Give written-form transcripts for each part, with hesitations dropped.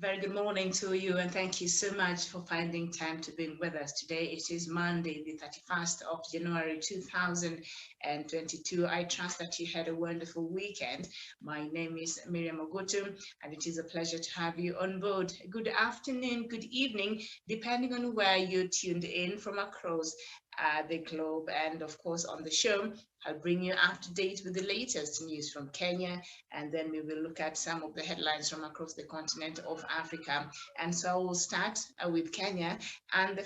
Very good morning to you, and thank you so much for finding time to be with us today. It is Monday, the 31st of January 2022. I trust that you had a wonderful weekend. My name is Miriam Ogutu, and it is a pleasure to have you on board. Good afternoon, good evening, depending on where you tuned in from across the globe. And of course, on the show, I'll bring you up to date with the latest news from Kenya, and then we will look at some of the headlines from across the continent of Africa. And so we'll start with Kenya, and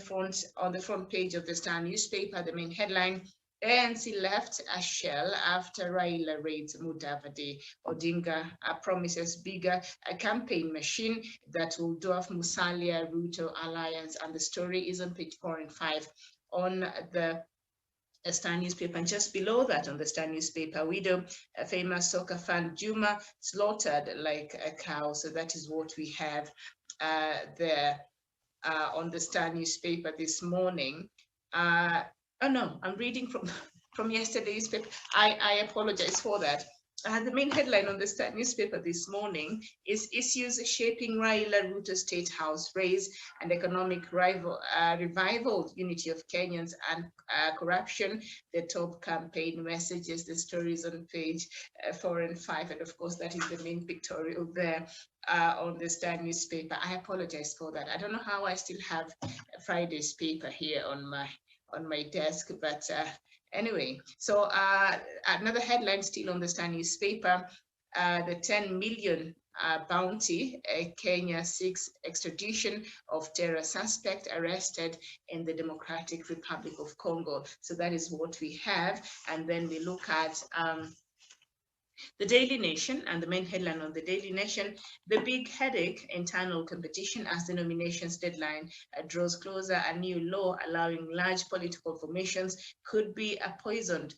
on the front page of the Star newspaper, the main headline: ANC left a shell after Raila raids Mudavadi. Odinga promises bigger campaign machine that will dwarf Musalia Ruto alliance. And the story is on page 4 and 5 on the Star newspaper. And just below that, on the Star newspaper, widow, a famous soccer fan Juma slaughtered like a cow. So that is what we have there on the Star newspaper this morning. Oh no, I'm reading from from yesterday's paper. I apologize for that. The main headline on the Star newspaper this morning is issues shaping Raila Ruto State House race and economic revival, unity of Kenyans and corruption, the top campaign messages. The stories on page 4 and 5, and of course that is the main pictorial there on the Star newspaper. I apologize for that. I don't know how I still have Friday's paper here on my desk, but anyway, so another headline still on the Star newspaper, the 10 million bounty, Kenya seeks extradition of terror suspect arrested in the Democratic Republic of Congo. So that is what we have. And then we look at the Daily Nation, and the main headline on the Daily Nation: the big headache, internal competition as the nominations deadline draws closer. A new law allowing large political formations could be a poisoned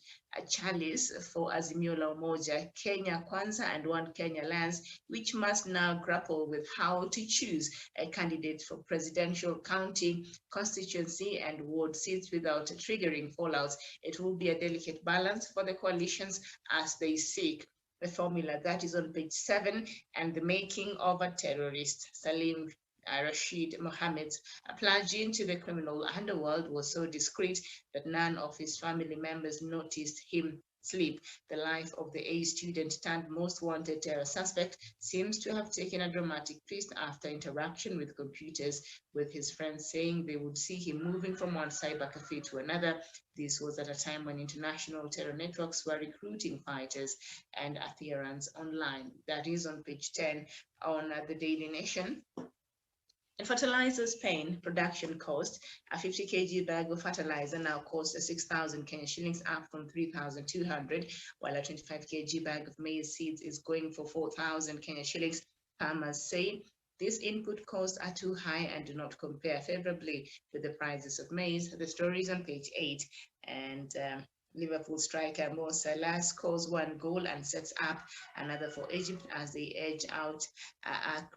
chalice for Azimio la Umoja, Kenya Kwanza, and One Kenya Alliance, which must now grapple with how to choose a candidate for presidential, county, constituency, and ward seats without triggering fallouts. It will be a delicate balance for the coalitions as they seek the formula. That is on page 7. And the making of a terrorist, Salim Rashid Mohammed's plunge into the criminal underworld was so discreet that none of his family members noticed him sleep. The life of the A student turned most wanted terror suspect seems to have taken a dramatic twist after interaction with computers, with his friends saying they would see him moving from one cyber cafe to another. This was at a time when international terror networks were recruiting fighters and adherents online. That is on page 10 on the Daily Nation. And fertilizer Spain production cost: a 50 kg bag of fertilizer now costs 6,000 Kenya shillings, up from 3,200, while a 25 kg bag of maize seeds is going for 4,000 Kenya shillings. Farmers say these input costs are too high and do not compare favorably with the prices of maize. The story is on page 8. And Liverpool striker Mo Salah scores 1 goal and sets up another for Egypt as they edge out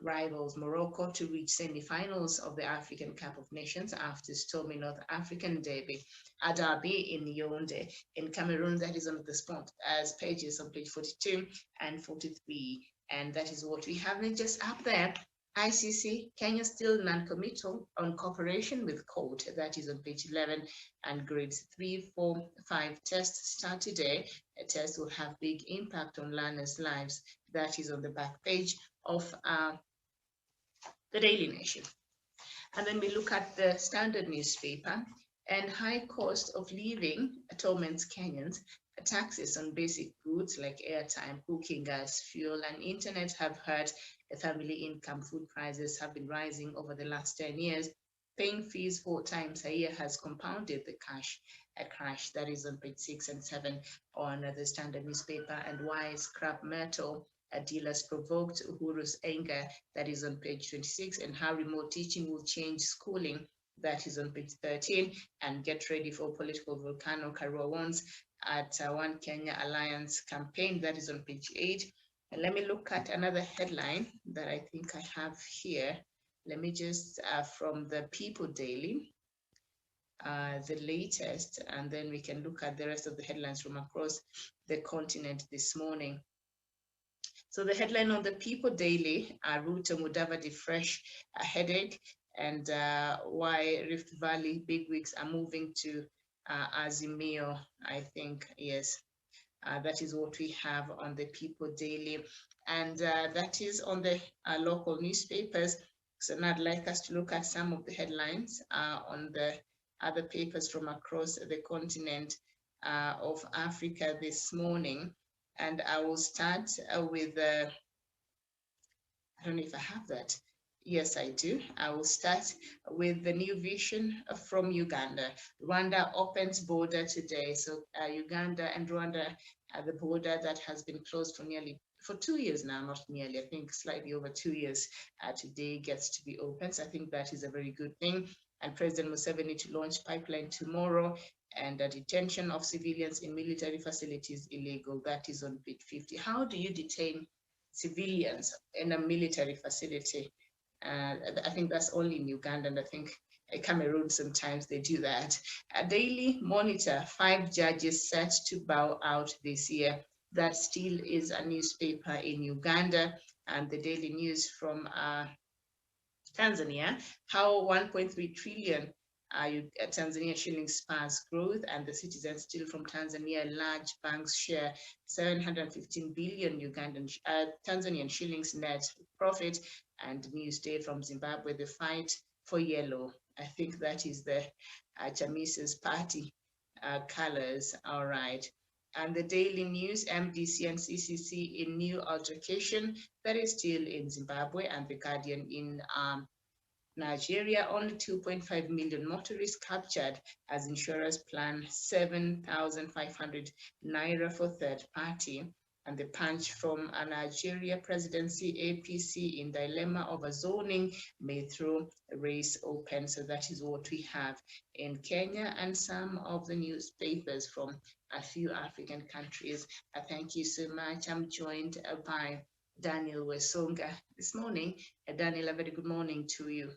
rivals Morocco to reach semi-finals of the African Cup of Nations after stormy North African derby in Yaoundé in Cameroon. That is on the spot as pages on page 42 and 43. And that is what we have. And just up there, ICC, Kenya still non-committal on cooperation with court. That is on page 11. And grades 3, 4, 5 tests start today. A test will have big impact on learners' lives. That is on the back page of the Daily Nation. And then we look at the Standard newspaper. And high cost of living torments Kenyans. Taxes on basic goods like airtime, cooking gas, fuel, and internet have hurt the family income. Food prices have been rising over the last 10 years. Paying fees 4 times a year has compounded the crash. That is on page 6 and 7 on the Standard newspaper. And why scrap metal dealers provoked Uhuru's anger. That is on page 26. And how remote teaching will change schooling. That is on page 13. And get ready for political volcano, Karua warns at One Kenya Alliance campaign. That is on page 8. And let me look at another headline that I think I have here. Let me just, from the People Daily, the latest, and then we can look at the rest of the headlines from across the continent this morning. So the headline on the People Daily, Ruto Mudavadi fresh headache, and why Rift Valley bigwigs are moving to Azimio, I think, yes. That is what we have on the People Daily, and that is on the local newspapers. So now I'd like us to look at some of the headlines on the other papers from across the continent of Africa this morning. And I will start with, I don't know if I have that. Yes, I do. I will start with the new vision from Uganda. Rwanda opens border today. So Uganda and Rwanda, the border that has been closed for 2 years now, not nearly, I think slightly over 2 years, today gets to be opened. So I think that is a very good thing. And President Museveni to launch pipeline tomorrow, and the detention of civilians in military facilities illegal. That is on page 50. How do you detain civilians in a military facility? I think that's only in Uganda, and I think Cameroon sometimes they do that. A Daily Monitor, 5 judges set to bow out this year. That still is a newspaper in Uganda. And the Daily News from Tanzania, how 1.3 trillion Tanzania shillings spurs growth, and the citizens steal from Tanzania. Large banks share 715 billion Tanzanian shillings net profit. And news day from Zimbabwe, the fight for yellow. I think that is the Chamisa's party colors. All right. And the Daily News, MDC and CCC in new altercation. That is still in Zimbabwe. And the Guardian in Nigeria, only 2.5 million motorists captured as insurers plan 7,500 naira for third party. And the Punch from a Nigeria presidency, APC in dilemma over zoning, may throw race open. So that is what we have in Kenya and some of the newspapers from a few African countries. Thank you so much. I'm joined by Daniel Wesonga this morning. Daniel, a very good morning to you.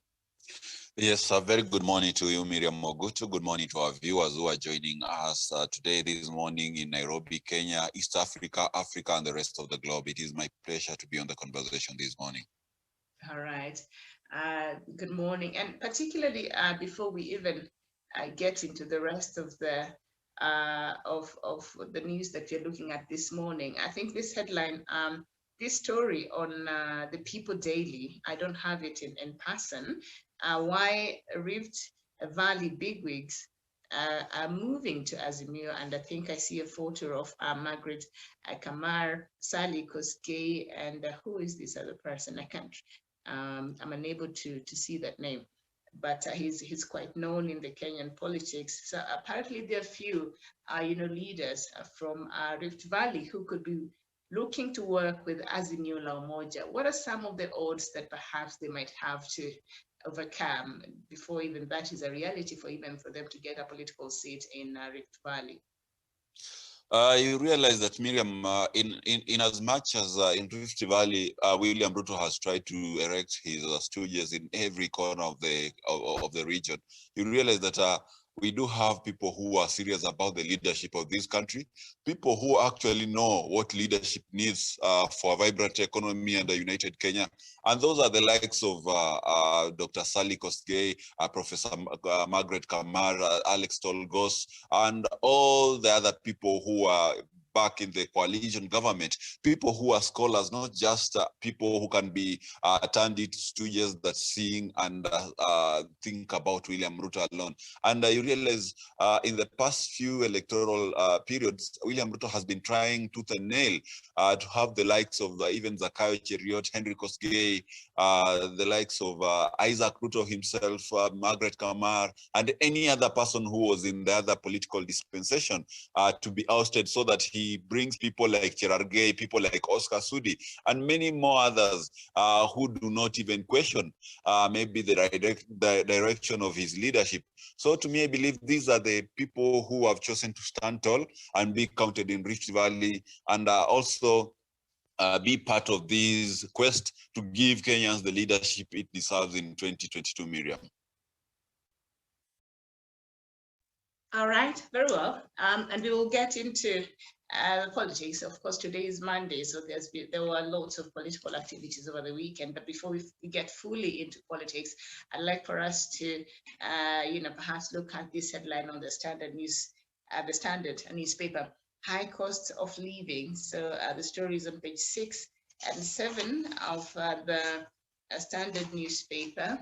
Yes, a very good morning to you, Miriam Mogutu. Good morning to our viewers who are joining us today, this morning in Nairobi, Kenya, East Africa, Africa, and the rest of the globe. It is my pleasure to be on the conversation this morning. All right. Good morning. And particularly before we even get into the rest of the news that you're looking at this morning, I think this headline, this story on the People Daily, I don't have it in person, why Rift Valley bigwigs are moving to Azimio. And I think I see a photo of Margaret Kamar, Sally Kosgei, and who is this other person? I can't, I'm unable to see that name. But he's quite known in the Kenyan politics. So apparently there are few, leaders from Rift Valley who could be looking to work with Azimio la Umoja. What are some of the odds that perhaps they might have to overcome before even that is a reality for them to get a political seat in Rift Valley? You realize that, Miriam, in as much as in Rift Valley, William Ruto has tried to erect his stooges in every corner of the region. You realize that we do have people who are serious about the leadership of this country, people who actually know what leadership needs for a vibrant economy and a united Kenya. And those are the likes of Dr. Sally Kosgei, Professor Margaret Kamar, Alex Tolgos, and all the other people who are back in the coalition government, people who are scholars, not just people who can be turned into stooges that sing and think about William Ruto alone. And you realize in the past few electoral periods, William Ruto has been trying tooth and nail to have the likes of even Zakayo Cheriot, Henry Kosgei, the likes of Isaac Ruto himself, Margaret Kamar, and any other person who was in the other political dispensation to be ousted, so that he brings people like Cherargei, people like Oscar Sudi, and many more others who do not even question maybe the direction of his leadership. So to me, I believe these are the people who have chosen to stand tall and be counted in Rift Valley, and also be part of this quest to give Kenyans the leadership it deserves in 2022, Miriam. All right, very well. And we will get into politics. Of course, today is Monday, so there were lots of political activities over the weekend. But before we get fully into politics, I'd like for us to, perhaps look at this headline on the the Standard newspaper: high costs of living. So the story is on page 6 and 7 of the Standard newspaper.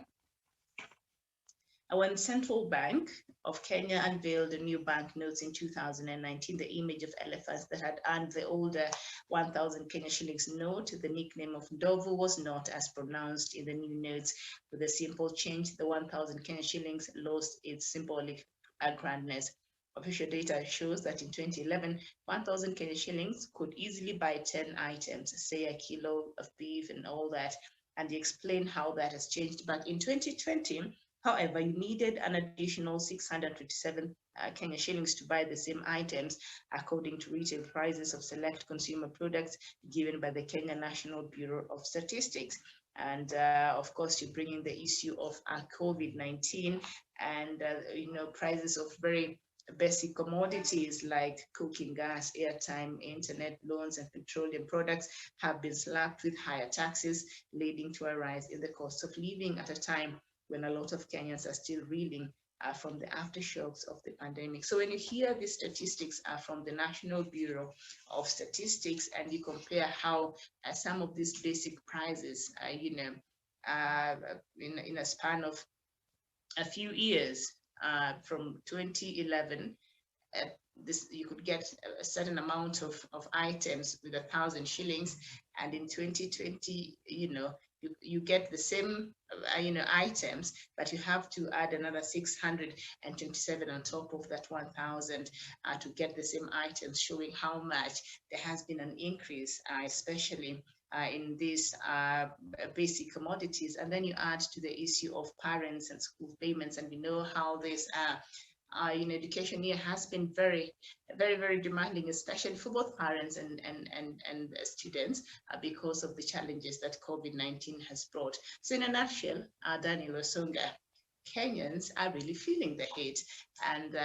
When Central Bank of Kenya unveiled the new banknotes in 2019, the image of elephants that had earned the older 1,000 Kenya shillings note the nickname of Ndovu was not as pronounced in the new notes. With a simple change, the 1,000 Kenya shillings lost its symbolic grandness. Official data shows that in 2011, 1,000 Kenya shillings could easily buy 10 items, say a kilo of beef and all that. And they explain how that has changed. But in 2020, however, you needed an additional 627 Kenya shillings to buy the same items, according to retail prices of select consumer products given by the Kenya National Bureau of Statistics. And of course, you bring in the issue of COVID-19 and prices of very basic commodities like cooking gas, airtime, internet, loans, and petroleum products have been slapped with higher taxes, leading to a rise in the cost of living at a time when a lot of Kenyans are still reeling from the aftershocks of the pandemic. So when you hear these statistics from the National Bureau of Statistics and you compare how some of these basic prices, in a span of a few years, from 2011, you could get a certain amount of items with 1,000 shillings, and in 2020, you get the same items, but you have to add another 627 on top of that 1,000 to get the same items, showing how much there has been an increase, especially in these basic commodities. And then you add to the issue of parents and school payments, and we know how this education here has been very, very, very demanding, especially for both parents and students, because of the challenges that COVID-19 has brought. So in a nutshell, Daniel Osonga, Kenyans are really feeling the heat, and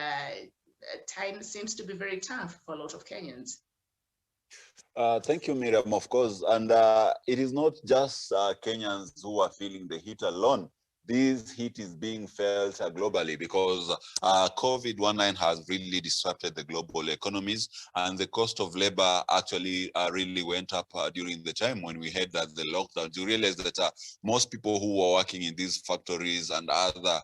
time seems to be very tough for a lot of Kenyans. Thank you, Miriam, of course. And it is not just Kenyans who are feeling the heat alone. This heat is being felt globally because COVID-19 has really disrupted the global economies, and the cost of labor actually really went up during the time when we had the lockdown. You realize that most people who were working in these factories and other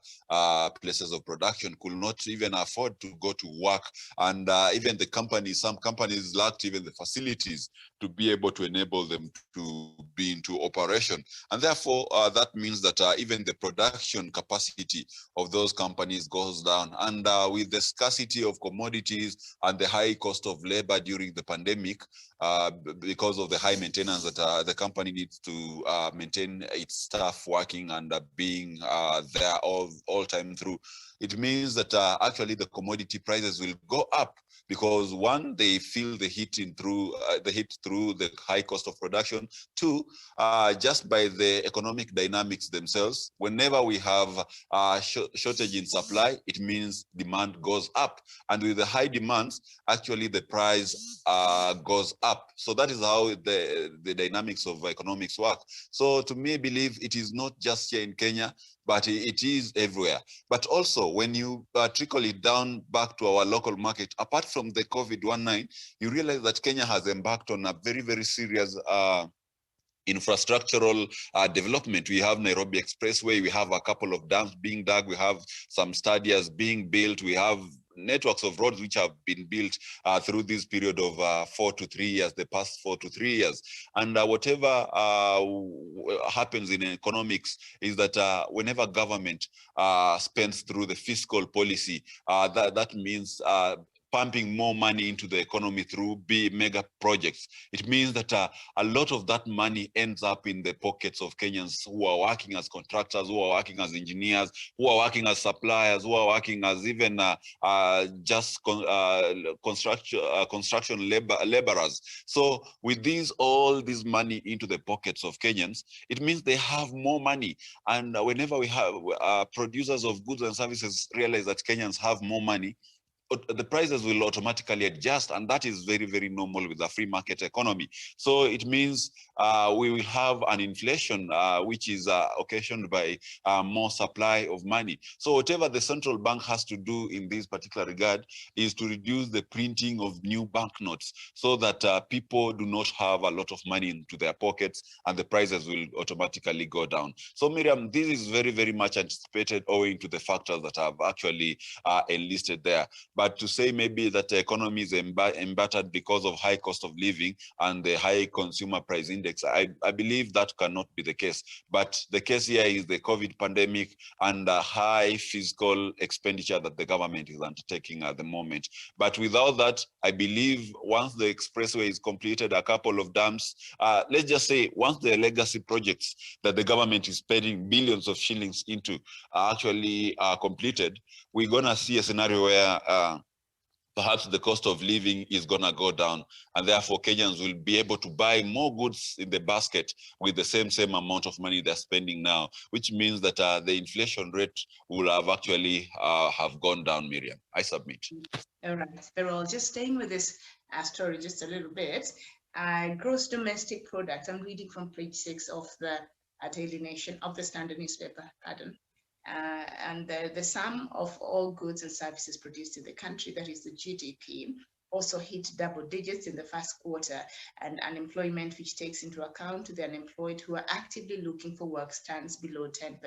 places of production could not even afford to go to work, and even the companies, some companies lacked even the facilities to be able to enable them to be into operation. And therefore, that means that even the production capacity of those companies goes down. And with the scarcity of commodities and the high cost of labor during the pandemic, because of the high maintenance that the company needs to maintain its staff working and being there all time through, it means that actually the commodity prices will go up, because one, they feel the heat through the high cost of production. Two, just by the economic dynamics themselves, whenever we have shortage in supply, it means demand goes up, and with the high demands, actually the price goes up. So that is how the dynamics of economics work. So to me, believe it is not just here in Kenya, but it is everywhere. But also, when you trickle it down back to our local market, apart from the COVID-19, you realize that Kenya has embarked on a very, very serious infrastructural development. We have Nairobi Expressway, we have a couple of dams being dug, we have some stadiums being built, we have networks of roads which have been built through this period of 4 to 3 years, the past 4 to 3 years. And whatever happens in economics is that whenever government spends through the fiscal policy, that means pumping more money into the economy through mega projects. It means that a lot of that money ends up in the pockets of Kenyans who are working as contractors, who are working as engineers, who are working as suppliers, who are working as even just construction laborers. So with all this money into the pockets of Kenyans, it means they have more money. And whenever we have producers of goods and services realize that Kenyans have more money, the prices will automatically adjust, and that is very, very normal with a free market economy. So it means we will have an inflation which is occasioned by more supply of money. So whatever the central bank has to do in this particular regard is to reduce the printing of new banknotes so that people do not have a lot of money into their pockets, and the prices will automatically go down. So Miriam, this is very, very much anticipated owing to the factors that have actually enlisted there. But to say maybe that the economy is embattered because of high cost of living and the high consumer price index, I believe that cannot be the case. But the case here is the COVID pandemic and the high fiscal expenditure that the government is undertaking at the moment. But without that, I believe once the expressway is completed, a couple of dams, let's just say once the legacy projects that the government is spending billions of shillings into are actually completed, we're going to see a scenario where perhaps the cost of living is going to go down, and therefore Kenyans will be able to buy more goods in the basket with the same amount of money they're spending now, which means that the inflation rate will have actually have gone down, Miriam. I submit. All right, Errol, just staying with this story just a little bit. Gross domestic product, I'm reading from page 6 of the Daily Nation, of the Standard newspaper, pardon. And the sum of all goods and services produced in the country, that is the GDP, also hit double digits in the first quarter, and unemployment, which takes into account the unemployed who are actively looking for work, stands below 10%.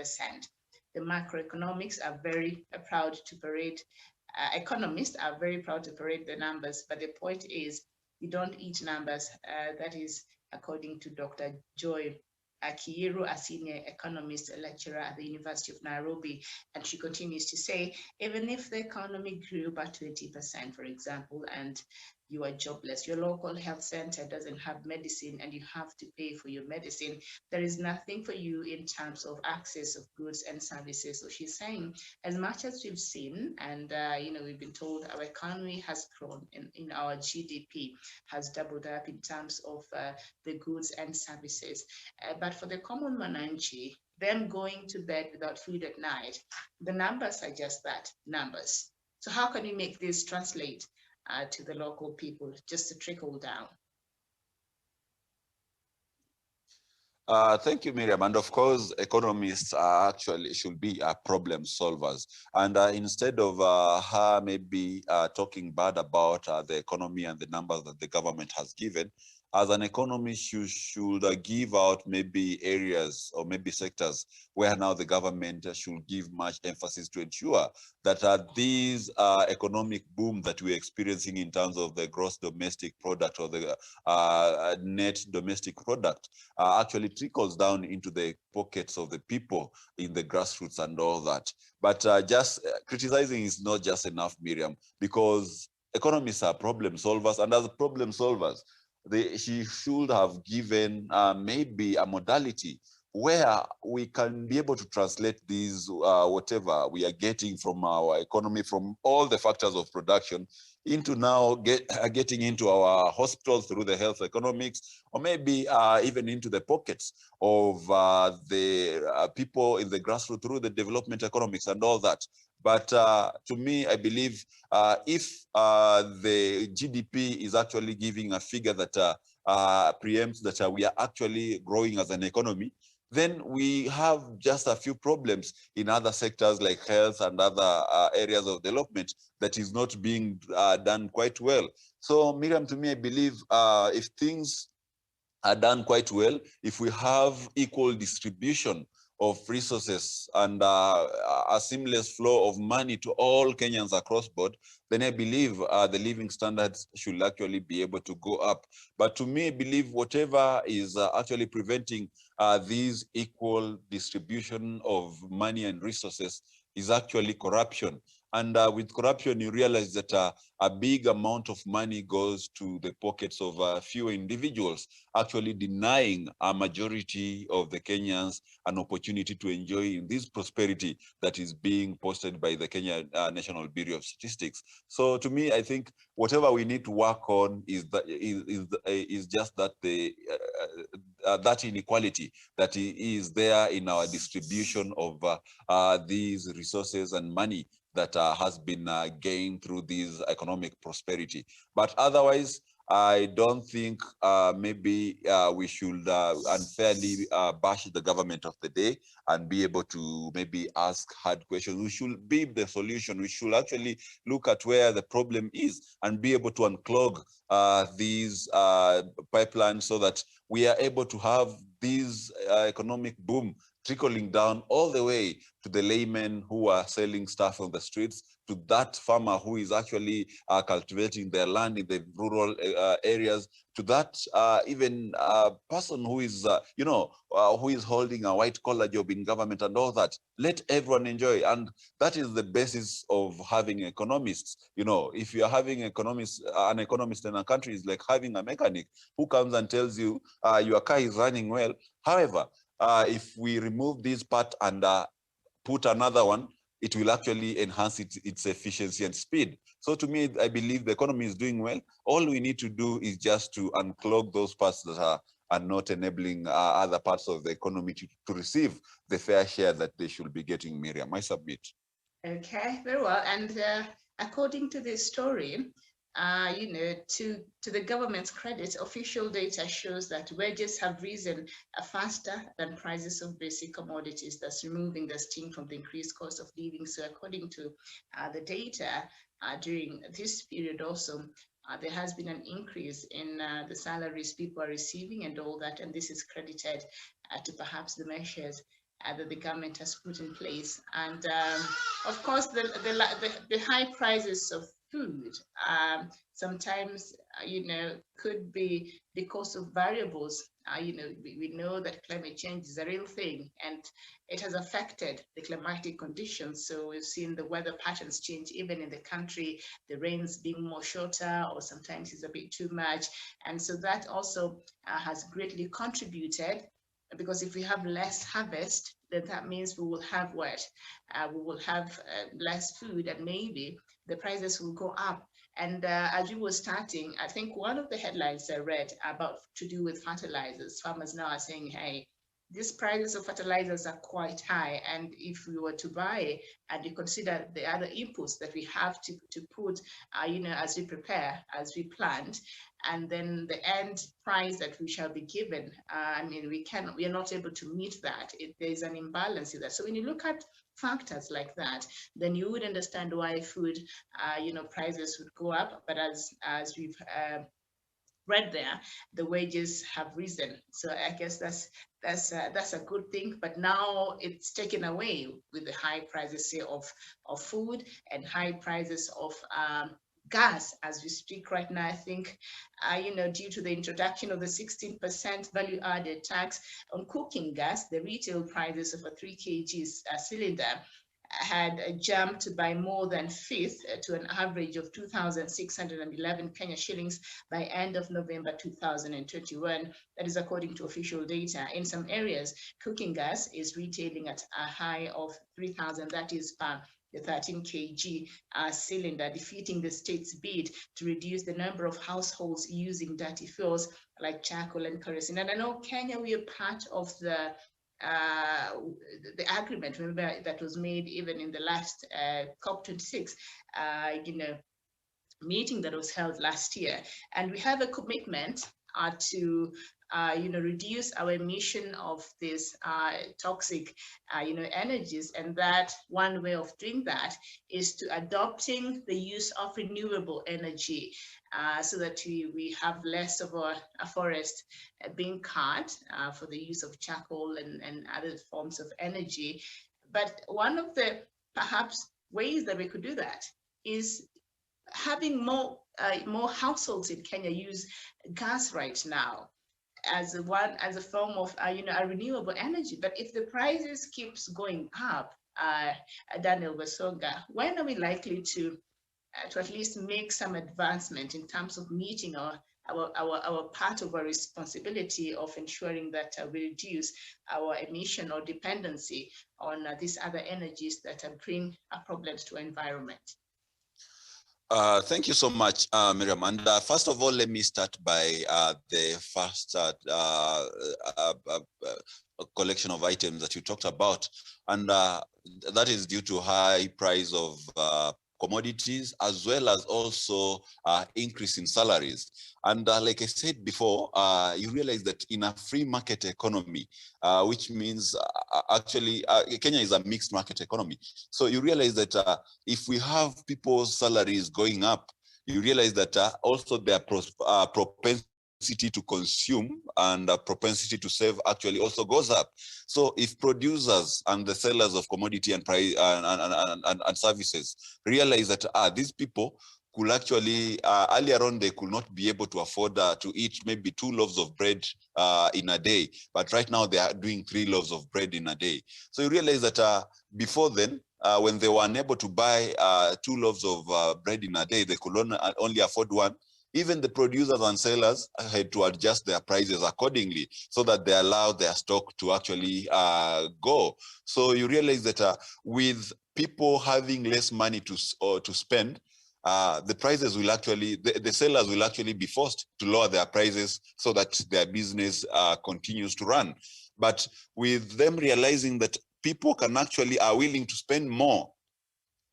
The macroeconomics are very proud to parade, economists are very proud to parade the numbers, but the point is, you don't eat numbers. That is according to Dr. Joy Akiru, a senior economist lecturer at the University of Nairobi. And she continues to say, even if the economy grew by 20%, for example, and you are jobless, your local health center doesn't have medicine and you have to pay for your medicine, there is nothing for you in terms of access of goods and services. So she's saying, as much as we've seen, and we've been told our economy has grown in our GDP, has doubled up in terms of the goods and services. But for the common mananchi, them going to bed without food at night, the numbers are just that, numbers. So how can we make this translate to the local people, just to trickle down? Thank you, Miriam. And of course, economists are actually should be problem solvers. And instead of her maybe talking bad about the economy and the numbers that the government has given, as an economist, you should give out maybe areas or maybe sectors where now the government should give much emphasis to ensure that these economic boom that we're experiencing in terms of the gross domestic product or the net domestic product actually trickles down into the pockets of the people in the grassroots and all that. But just criticizing is not just enough, Miriam, because economists are problem solvers, and as problem solvers, she should have given maybe a modality where we can be able to translate these, whatever we are getting from our economy, from all the factors of production, into now getting into our hospitals through the health economics, or maybe even into the pockets of the people in the grassroots through the development economics and all that. But to me, I believe if the GDP is actually giving a figure that preempts that we are actually growing as an economy, then we have just a few problems in other sectors like health and other areas of development that is not being done quite well. So Miriam, to me, I believe if things are done quite well, if we have equal distribution of resources and a seamless flow of money to all Kenyans across board, then I believe the living standards should actually be able to go up. But to me, I believe whatever is actually preventing this equal distribution of money and resources is actually corruption. And with corruption, you realize that a big amount of money goes to the pockets of few individuals, actually denying a majority of the Kenyans an opportunity to enjoy in this prosperity that is being posted by the Kenya National Bureau of Statistics. So to me, I think whatever we need to work on is just that that inequality that is there in our distribution of these resources and money that has been gained through this economic prosperity. But otherwise, I don't think maybe we should unfairly bash the government of the day and be able to maybe ask hard questions. We should be the solution. We should actually look at where the problem is and be able to unclog these pipelines so that we are able to have this economic boom trickling down all the way to the laymen who are selling stuff on the streets, to that farmer who is actually cultivating their land in the rural areas, to that even person who is, who is holding a white collar job in government and all that. Let everyone enjoy. And that is the basis of having economists. If you're having economists, an economist in a country is like having a mechanic who comes and tells you your car is running well. However, if we remove this part and put another one, it will actually enhance its efficiency and speed. So to me, I believe the economy is doing well. All we need to do is just to unclog those parts that are not enabling other parts of the economy to receive the fair share that they should be getting, Miriam. I submit. Okay, very well. And according to this story, to the government's credit, official data shows that wages have risen faster than prices of basic commodities, thus removing the sting from the increased cost of living. So according to the data, during this period also, there has been an increase in the salaries people are receiving and all that, and this is credited to perhaps the measures that the government has put in place. And of course, the high prices of food sometimes, could be because of variables. We know that climate change is a real thing, and it has affected the climatic conditions. So we've seen the weather patterns change even in the country, the rains being more shorter, or sometimes it's a bit too much. And so that also has greatly contributed, because if we have less harvest, then that means we will have what? We will have less food, and maybe the prices will go up. And as we were starting, I think one of the headlines I read about to do with fertilizers, farmers now are saying, hey, these prices of fertilizers are quite high, and if we were to buy and you consider the other inputs that we have to put, as we prepare, as we plant, and then the end price that we shall be given, we are not able to meet that. There's an imbalance in that. So when you look at factors like that, then you would understand why food, prices would go up. But as we've read there, the wages have risen. So I guess that's a good thing. But now it's taken away with the high prices, say, of food, and high prices of gas as we speak right now. I think, due to the introduction of the 16% value added tax on cooking gas, the retail prices of a 3 kg cylinder had jumped by more than fifth to an average of 2,611 Kenya shillings by end of November 2021. That is according to official data. In some areas, cooking gas is retailing at a high of 3,000, that is per the 13 kg cylinder, defeating the state's bid to reduce the number of households using dirty fuels like charcoal and kerosene. And I know Kenya, we are part of the agreement, remember, that was made even in the last COP26 meeting that was held last year, and we have a commitment to reduce our emission of these toxic energies, and that one way of doing that is to adopting the use of renewable energy, so that we have less of a forest being cut for the use of charcoal and other forms of energy. But one of the perhaps ways that we could do that is having more households in Kenya use gas right now as a form of a renewable energy. But if the prices keeps going up, Daniel Wasonga, when are we likely to at least make some advancement in terms of meeting our part of our responsibility of ensuring that we reduce our emission or dependency on these other energies that bring problems to our environment? Thank you so much, Miriam. And first of all, let me start by the first collection of items that you talked about. And that is due to high price of commodities, as well as also increase in salaries. And like I said before, you realize that in a free market economy, which means actually Kenya is a mixed market economy. So you realize that if we have people's salaries going up, you realize that also their propensity to consume and propensity to save actually also goes up. So if producers and the sellers of commodity and price and services realize that these people could actually earlier on they could not be able to afford to eat maybe 2 loaves of bread in a day, but right now they are doing 3 loaves of bread in a day. So you realize that before then, when they were unable to buy 2 loaves of bread in a day, they could only afford one. Even the producers and sellers had to adjust their prices accordingly so that they allow their stock to actually go. So you realize that with people having less money to spend, the prices will actually, the sellers will actually be forced to lower their prices so that their business continues to run. But with them realizing that people can actually are willing to spend more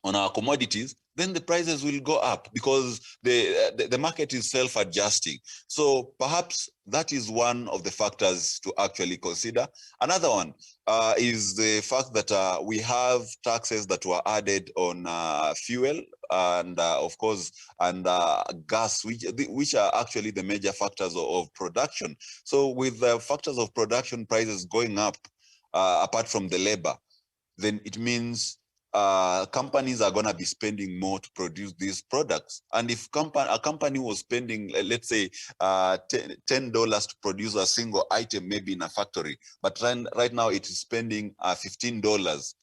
on our commodities, then the prices will go up because the market is self-adjusting. So perhaps that is one of the factors to actually consider. Another one is the fact that we have taxes that were added on fuel and of course, and gas, which are actually the major factors of production. So with the factors of production prices going up, apart from the labor, then it means companies are going to be spending more to produce these products. And if a company was spending, let's say, $10 to produce a single item, maybe in a factory, but right now it is spending $15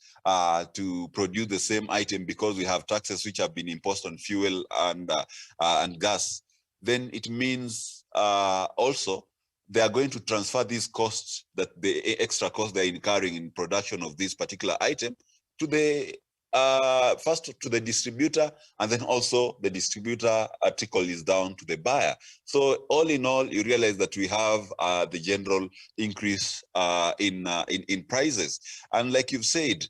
to produce the same item because we have taxes which have been imposed on fuel and gas, then it means also they are going to transfer these costs, that the extra costs they're incurring in production of this particular item, to the first to the distributor, and then also the distributor trickle is down to the buyer. So all in all, you realize that we have the general increase in prices. And like you've said,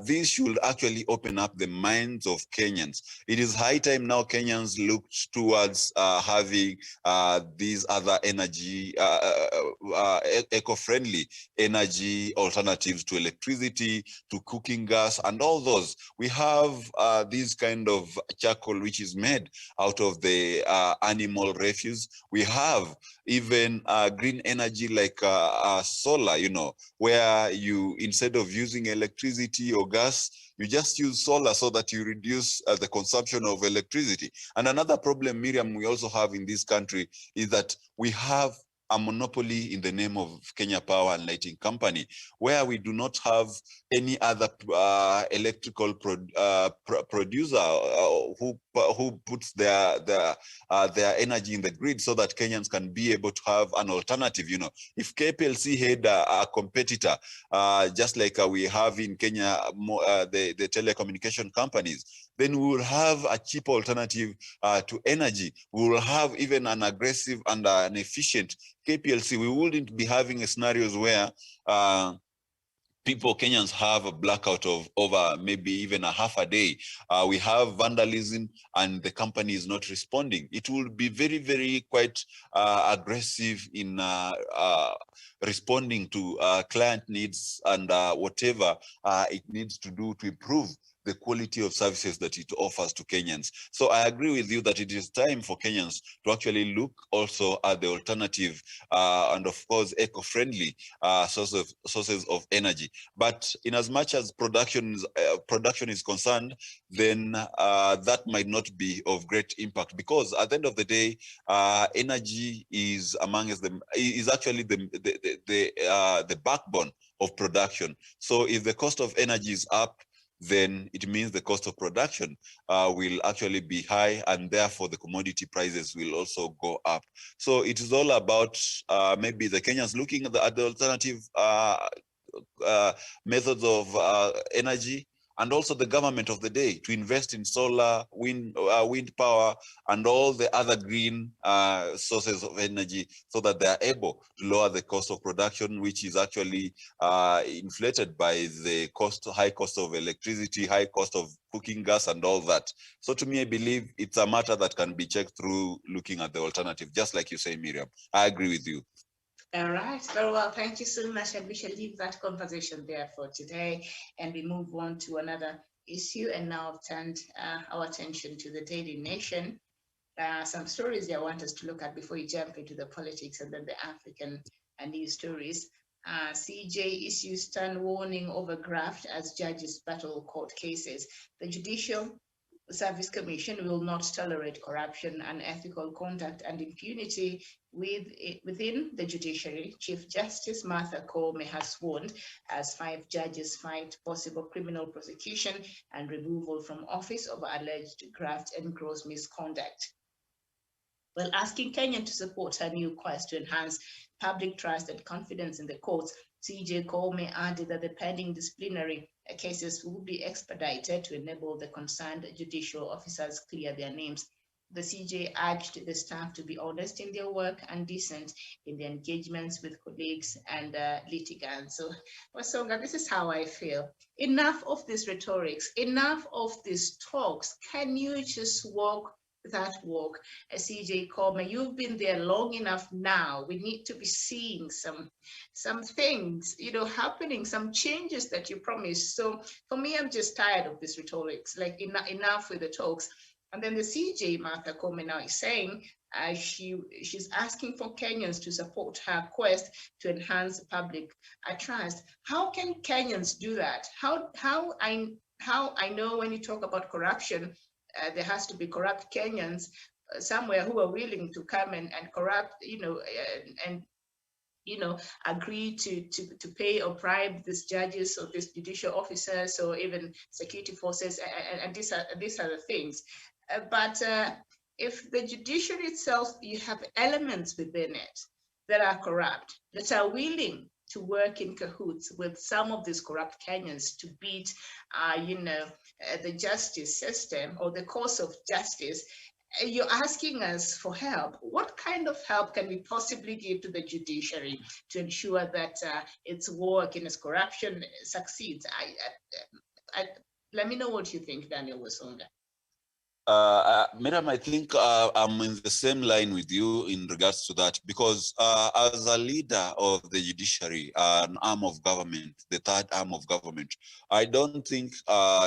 this should actually open up the minds of Kenyans. It is high time now Kenyans look towards having these other energy, eco-friendly energy alternatives to electricity, to cooking gas, and all those. We have this kind of charcoal which is made out of the animal refuse. We have even green energy like solar, you know, where you, instead of using electricity or gas, you just use solar so that you reduce the consumption of electricity. And another problem, Miriam, we also have in this country is that we have a monopoly in the name of Kenya Power and Lighting Company, where we do not have any other electrical producer who puts their energy in the grid so that Kenyans can be able to have an alternative. You know, if KPLC had a competitor, just like we have in Kenya, the telecommunication companies, then we will have a cheap alternative to energy. We will have even an aggressive and an efficient KPLC. We wouldn't be having scenarios where Kenyans have a blackout of over maybe even a half a day. We have vandalism and the company is not responding. It will be very, very quite aggressive in responding to client needs and whatever it needs to do to improve the quality of services that it offers to Kenyans. So I agree with you that it is time for Kenyans to actually look also at the alternative and of course eco-friendly sources of energy. But in as much as production is concerned, then that might not be of great impact, because at the end of the day, energy is actually the backbone of production. So if the cost of energy is up, then it means the cost of production will actually be high, and therefore the commodity prices will also go up. So it is all about maybe the Kenyans looking at the alternative methods of energy, and also the government of the day to invest in solar, wind power, and all the other green sources of energy, so that they are able to lower the cost of production, which is actually inflated by the high cost of electricity, high cost of cooking gas, and all that. So to me, I believe it's a matter that can be checked through looking at the alternative, just like you say, Miriam. I agree with you. All right, very well. Thank you so much. And we shall leave that conversation there for today. And we move on to another issue. And now I've turned our attention to the Daily Nation. Some stories I want us to look at before we jump into the politics and then the African news stories. CJ issues stern warning over graft as judges battle court cases. The Judicial Service Commission will not tolerate corruption, unethical conduct, and impunity within the judiciary. Chief Justice Martha Koome has warned as 5 judges fight possible criminal prosecution and removal from office over alleged graft and gross misconduct. Well, asking Kenya to support her new quest to enhance public trust and confidence in the courts, CJ Koome added that the pending disciplinary cases will be expedited to enable the concerned judicial officers clear their names. The CJ urged the staff to be honest in their work and decent in their engagements with colleagues and litigants. So, Wasonga, this is how I feel. Enough of this rhetorics, enough of these talks. Can you just walk that walk? CJ Koome, you've been there long enough now. We need to be seeing some things, happening, some changes that you promised. So for me, I'm just tired of this rhetorics, like enough with the talks. And then the CJ, Martha Koome, now is saying she's asking for Kenyans to support her quest to enhance public trust. How can Kenyans do that? How I know when you talk about corruption, there has to be corrupt Kenyans somewhere who are willing to come and corrupt, agree to pay or bribe these judges or these judicial officers or even security forces, and these are the things. But if the judiciary itself, you have elements within it that are corrupt, that are willing to work in cahoots with some of these corrupt Kenyans to beat, the justice system or the course of justice, you're asking us for help. What kind of help can we possibly give to the judiciary to ensure that its war against corruption succeeds? Let me know what you think, Daniel Wasonga. Miriam, I think I'm in the same line with you in regards to that, because as a leader of the judiciary, an arm of government, the third arm of government, I don't think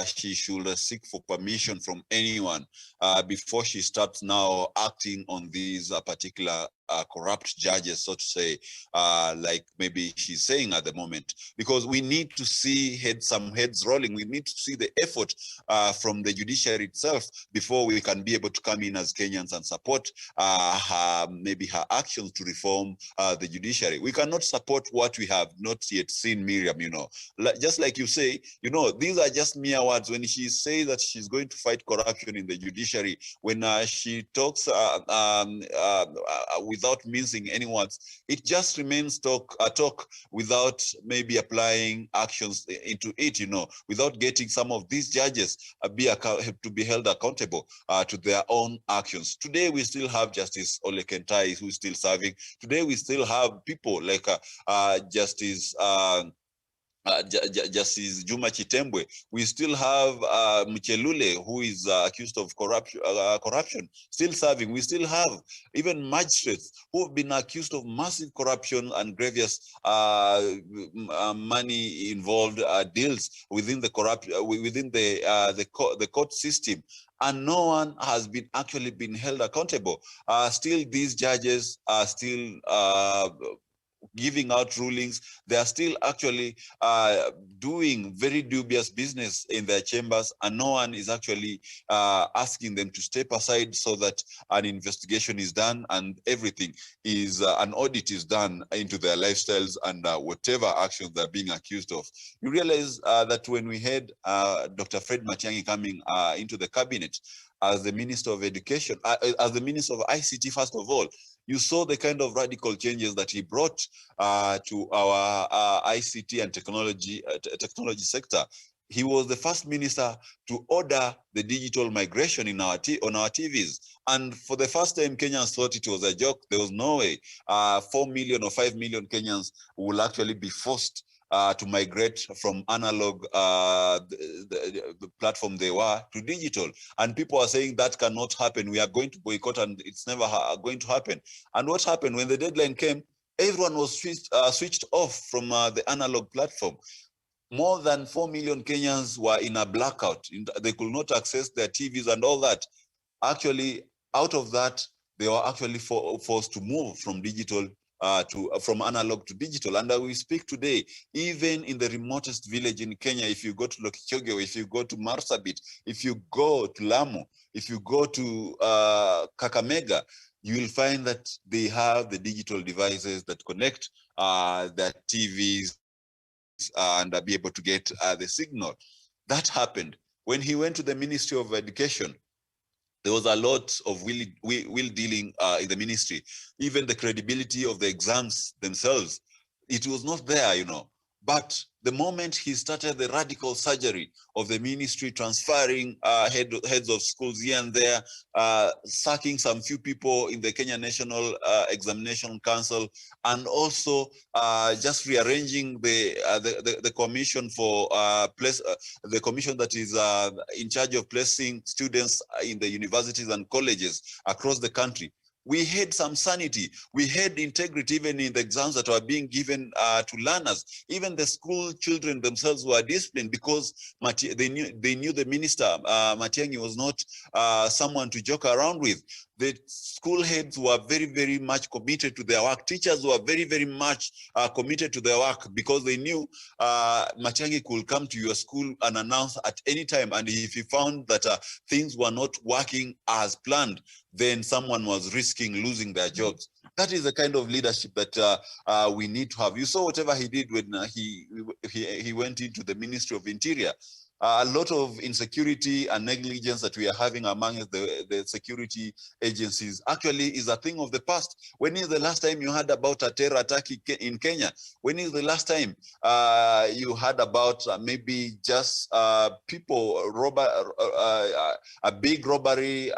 she should seek for permission from anyone before she starts now acting on these particular corrupt judges, so to say, like maybe she's saying at the moment, because we need to see some heads rolling. We need to see the effort from the judiciary itself before we can be able to come in as Kenyans and support maybe her actions to reform the judiciary. We cannot support what we have not yet seen, Miriam, just like you say, these are just mere words. When she says that she's going to fight corruption in the judiciary, when she talks without mincing any words, it just remains talk without maybe applying actions into it, without getting some of these judges to be held accountable to their own actions. Today, we still have Justice Ole Kentai, who is still serving. Today, we still have people like Justice Justice Juma Chitembwe. We still have Mchelule, who is accused of corruption, still serving. We still have even magistrates who have been accused of massive corruption and grievous money involved deals within the the court system, and no one has actually been held accountable. Still, these judges are still giving out rulings. They are still actually doing very dubious business in their chambers, and no one is actually asking them to step aside so that an investigation is done and everything is, an audit is done into their lifestyles and whatever actions they're being accused of. You realize that when we had Dr. Fred Matiang'i coming into the cabinet as the Minister of Education, as the Minister of ICT, first of all, you saw the kind of radical changes that he brought to our ICT and technology sector. he was the first minister to order the digital migration in on our TVs. And for the first time, Kenyans thought it was a joke. There was no way 4 million or 5 million Kenyans will actually be forced to migrate from analog the platform they were to digital. And people are saying that cannot happen. We are going to boycott, and it's never going to happen. And what happened when the deadline came? Everyone was switched off from the analog platform. More than 4 million Kenyans were in a blackout. They could not access their TVs and all that. Actually, out of that, they were actually forced to move from digital from analog to digital. And we speak today, even in the remotest village in Kenya, if you go to Lokichogyo, if you go to Marsabit, if you go to Lamu, if you go to Kakamega, you will find that they have the digital devices that connect their TVs and be able to get the signal. That happened. When he went to the Ministry of Education, there was a lot of will dealing in the ministry. Even the credibility of the exams themselves, it was not there, you know. But the moment he started the radical surgery of the ministry, transferring heads of schools here and there, sacking some few people in the Kenya National Examination Council, and also just rearranging the commission for the commission that is in charge of placing students in the universities and colleges across the country. We had some sanity. We had integrity even in the exams that were being given to learners. Even the school children themselves were disciplined because they knew the minister, Matiang'i, was not someone to joke around with. The school heads were very, very much committed to their work. Teachers were very, very much committed to their work because they knew Matiang'i could come to your school and announce at any time. And if he found that things were not working as planned, then someone was risking losing their jobs. That is the kind of leadership that we need to have. You saw whatever he did when he went into the Ministry of Interior. A lot of insecurity and negligence that we are having among the security agencies actually is a thing of the past. When is the last time you heard about a terror attack in Kenya? When is the last time you heard about maybe just people a big robbery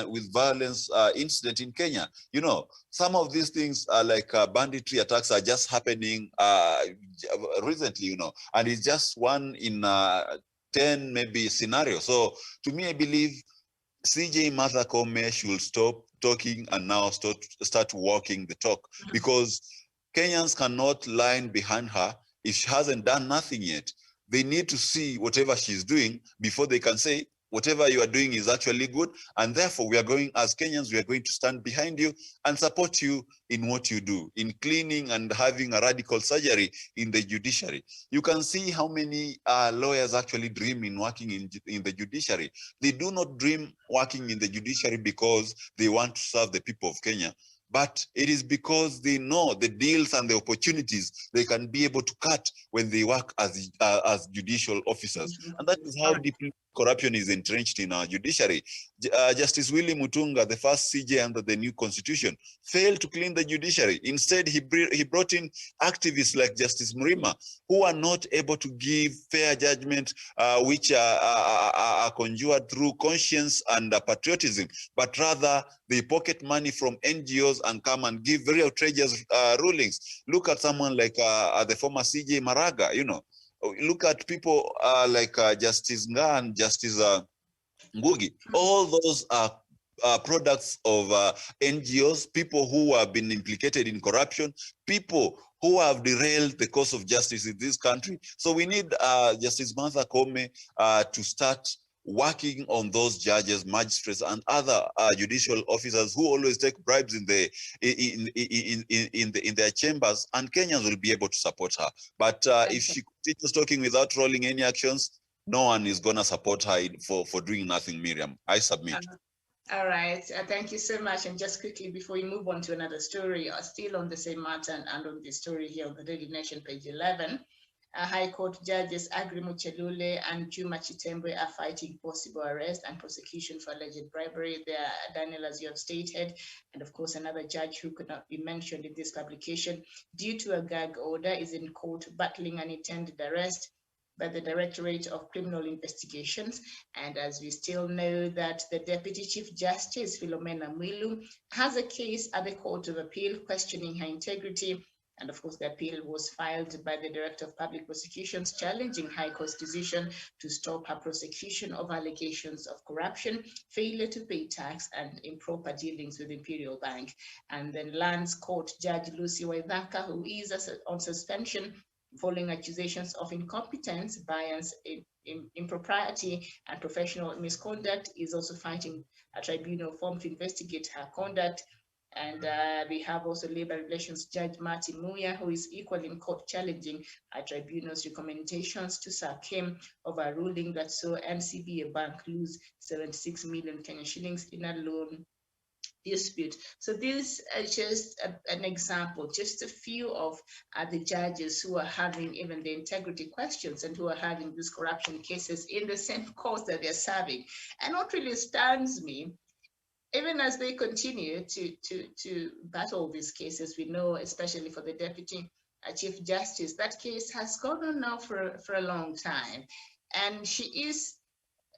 with violence incident in Kenya? You know, some of these things are like banditry attacks are just happening recently, you know, and it's just one in 10 maybe scenario. So to me, I believe CJ Martha Koome should stop talking and now start walking the talk, because Kenyans cannot line behind her if she hasn't done nothing yet. They need to see whatever she's doing before they can say whatever you are doing is actually good, and therefore we are going, as Kenyans, we are going to stand behind you and support you in what you do, in cleaning and having a radical surgery in the judiciary. You can see how many lawyers actually dream in working in the judiciary. They do not dream working in the judiciary because they want to serve the people of Kenya, but it is because they know the deals and the opportunities they can be able to cut when they work as judicial officers. And that is how deeply corruption is entrenched in our judiciary. Justice Willie Mutunga, the first CJ under the new constitution, failed to clean the judiciary. Instead, he brought in activists like Justice Mrima, who are not able to give fair judgment, which are conjured through conscience and patriotism, but rather they pocket money from NGOs and come and give very outrageous rulings. Look at someone like the former CJ Maraga, you know. Look at people like Justice Nga and Justice Ngugi. All those are products of NGOs, people who have been implicated in corruption, people who have derailed the course of justice in this country. So we need Justice Martha Koome to start working on those judges, magistrates, and other judicial officers who always take bribes in their chambers, and Kenyans will be able to support her. But if she continues talking without rolling any actions, no one is going to support her for doing nothing, Miriam. I submit. All right, thank you so much. And just quickly, before we move on to another story, still on the same matter and on the story here on the Daily Nation, page 11, High Court judges Agri Muchelule and Juma Chitembe are fighting possible arrest and prosecution for alleged bribery. There, Daniel, as you have stated, and of course another judge who could not be mentioned in this publication, due to a gag order, is in court battling an intended arrest. by the Directorate of Criminal Investigations. And as we still know that the Deputy Chief Justice, Philomena Mwilu, has a case at the Court of Appeal questioning her integrity. And of course, the appeal was filed by the Director of Public Prosecutions, challenging High Court's decision to stop her prosecution of allegations of corruption, failure to pay tax, and improper dealings with Imperial Bank. And then Lands Court Judge Lucy Waithaka, who is on suspension following accusations of incompetence, bias, impropriety, and professional misconduct, is also fighting a tribunal formed to investigate her conduct. And we have also Labor Relations Judge Martin Muya, who is equally in court challenging a tribunal's recommendations to sack him over a ruling that saw NCBA Bank lose 76 million Kenyan shillings in a loan dispute. So this is just an example, just a few of the judges who are having even the integrity questions and who are having these corruption cases in the same courts that they're serving. And what really stuns me, even as they continue to battle these cases, we know, especially for the Deputy Chief Justice, that case has gone on now for a long time. And she is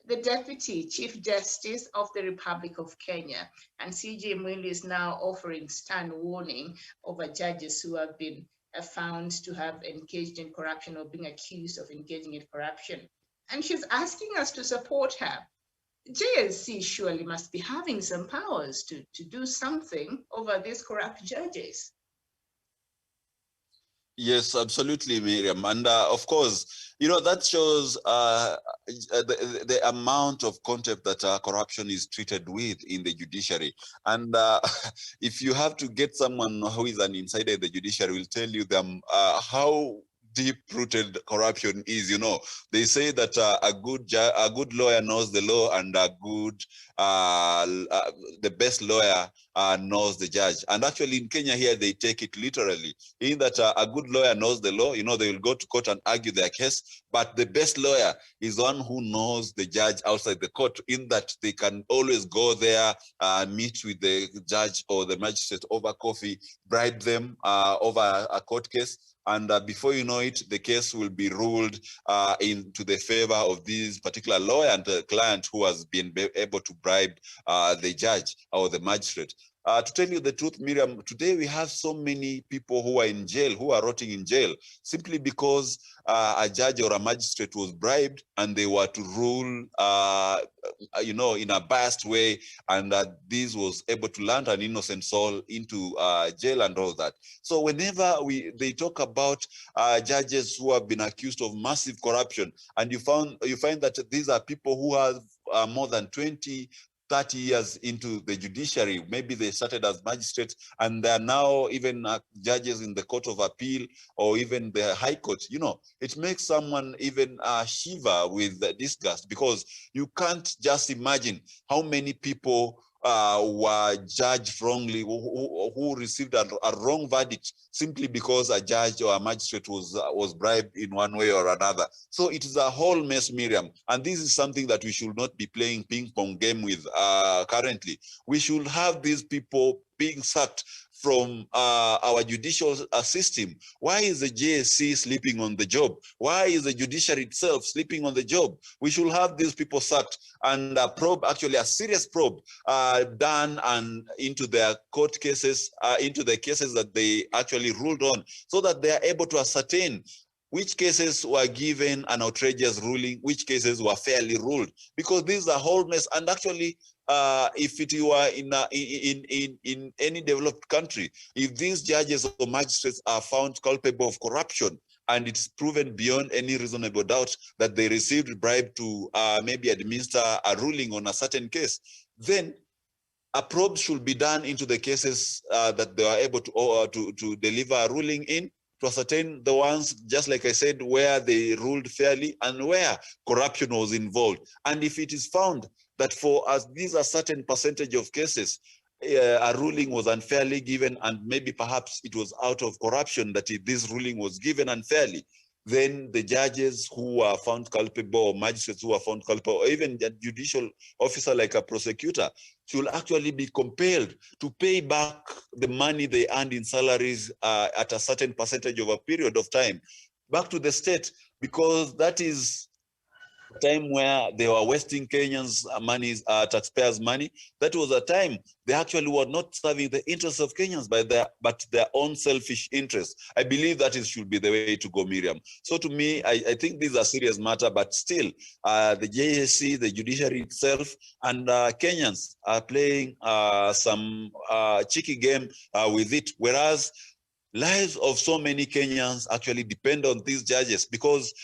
the Deputy Chief Justice of the Republic of Kenya. And CJ Mwilu is now offering stern warning over judges who have been found to have engaged in corruption or being accused of engaging in corruption. And she's asking us to support her. JSC surely must be having some powers to do something over these corrupt judges. Yes, absolutely, Miriam. And of course, you know, that shows the amount of contempt that corruption is treated with in the judiciary. And if you have to get someone who is an insider in the judiciary, will tell you them how deep-rooted corruption is. You know, they say that a good lawyer knows the law, and the best lawyer knows the judge. And actually, in Kenya here, they take it literally, in that a good lawyer knows the law. You know, they will go to court and argue their case, but the best lawyer is one who knows the judge outside the court, in that they can always go there, meet with the judge or the magistrate over coffee, bribe them over a court case. And before you know it, the case will be ruled into the favor of this particular lawyer and the client who has been able to bribe the judge or the magistrate. To tell you the truth, Miriam, today we have so many people who are in jail, who are rotting in jail, simply because a judge or a magistrate was bribed and they were to rule, you know, in a biased way, and this was able to land an innocent soul into jail and all that. So whenever they talk about judges who have been accused of massive corruption, and you find that these are people who have more than 20-30 years into the judiciary. Maybe they started as magistrates and they are now even judges in the Court of Appeal or even the High Court. You know, it makes someone even shiver with disgust, because you can't just imagine how many people were judged wrongly, who received a wrong verdict simply because a judge or a magistrate was bribed in one way or another. So it is a whole mess, Miriam, and this is something that we should not be playing ping pong game with currently. We should have these people being sacked from our judicial system. Why is the JSC sleeping on the job? Why is the judiciary itself sleeping on the job? We should have these people sacked and probe, actually a serious probe done and into their court cases, into the cases that they actually ruled on, so that they are able to ascertain which cases were given an outrageous ruling, which cases were fairly ruled, because this is a whole mess. And actually, if it were in any developed country, if these judges or magistrates are found culpable of corruption, and it's proven beyond any reasonable doubt that they received bribe to maybe administer a ruling on a certain case, then a probe should be done into the cases that they are able to deliver a ruling in, to ascertain the ones, just like I said, where they ruled fairly and where corruption was involved. And if it is found that for us, these are certain percentage of cases, a ruling was unfairly given, and maybe perhaps it was out of corruption that this ruling was given unfairly, then the judges who are found culpable, or magistrates who are found culpable, or even the judicial officer like a prosecutor, should actually be compelled to pay back the money they earned in salaries at a certain percentage of a period of time. back to the state, because that is time where they were wasting Kenyans' money, taxpayers' money. That was a time they actually were not serving the interests of Kenyans but their own selfish interests. I believe that should be the way to go, Miriam. So to me, I think this is a serious matter, but still, the JSC, the judiciary itself, and Kenyans are playing some cheeky game with it, whereas lives of so many Kenyans actually depend on these judges, because